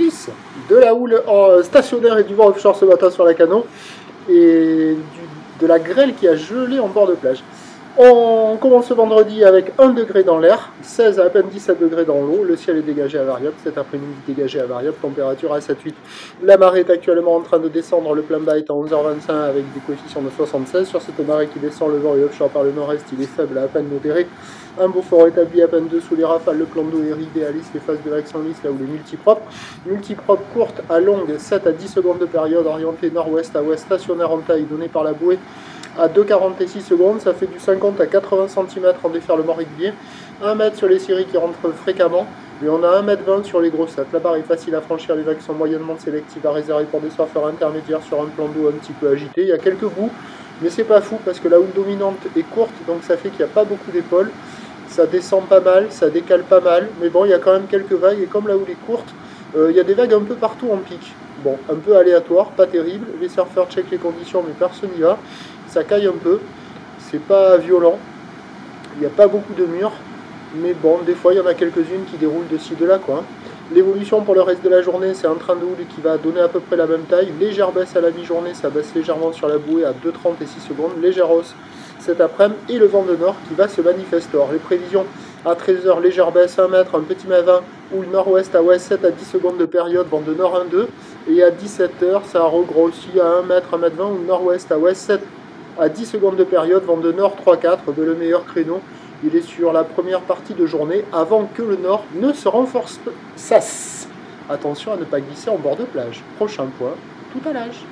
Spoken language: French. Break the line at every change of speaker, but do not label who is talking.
6 de la houle stationnaire et du vent offshore ce matin sur la Cano et de la grêle qui a gelé en bord de plage. On commence ce vendredi avec 1 degré dans l'air, 16 à peine 17 degrés dans l'eau, le ciel est dégagé à variable, cet après-midi dégagé à variable, température à 7-8. La marée est actuellement en train de descendre, le plein bas est à 11h25 avec des coefficients de 76. Sur cette marée qui descend, le vent est offshore par le nord-est, il est faible à peine modéré. Un beau fort établi à peine dessous les rafales, le plan d'eau est ridé à lisse, les phases de l'axe en lisse, là où les multipropres. Multipropre courte à longue, 7 à 10 secondes de période, orientée nord-ouest à ouest, stationnaire en taille, donnée par la bouée à 2,46 secondes, ça fait du 50 à 80 cm en déferlement régulier, 1 mètre sur les séries qui rentrent fréquemment, et on a 1,20 m sur les grossettes. La barre est facile à franchir, les vagues sont moyennement sélectives à réserver pour des surfeurs intermédiaires sur un plan d'eau un petit peu agité. Il y a quelques bouts, mais c'est pas fou parce que la houle dominante est courte, donc ça fait qu'il n'y a pas beaucoup d'épaules. Ça descend pas mal, ça décale pas mal, mais bon, il y a quand même quelques vagues, et comme la houle est courte, il y a des vagues un peu partout en pic. Bon, un peu aléatoire, pas terrible, les surfeurs checkent les conditions, mais personne n'y va. Ça caille un peu, c'est pas violent, il n'y a pas beaucoup de murs, mais bon, des fois il y en a quelques-unes qui déroulent de ci, de là, quoi. L'évolution pour le reste de la journée, c'est un train de houle qui va donner à peu près la même taille, légère baisse à la mi-journée, ça baisse légèrement sur la bouée à 2,30 et 6 secondes, légère hausse cet après-midi, et le vent de nord qui va se manifester. Or, les prévisions à 13h, légère baisse 1 mètre, un petit main 20, ou le nord-ouest à ouest 7 à 10 secondes de période, vent de nord 1,2, et à 17h, ça regrossit à 1 mètre, 1 mètre 20, ou le nord-ouest à ouest 7 à 10 secondes de période, vent de nord 3-4, de le meilleur créneau. Il est sur la première partie de journée, avant que le nord ne se renforce. Attention à ne pas glisser en bord de plage. Prochain point, tout à l'âge.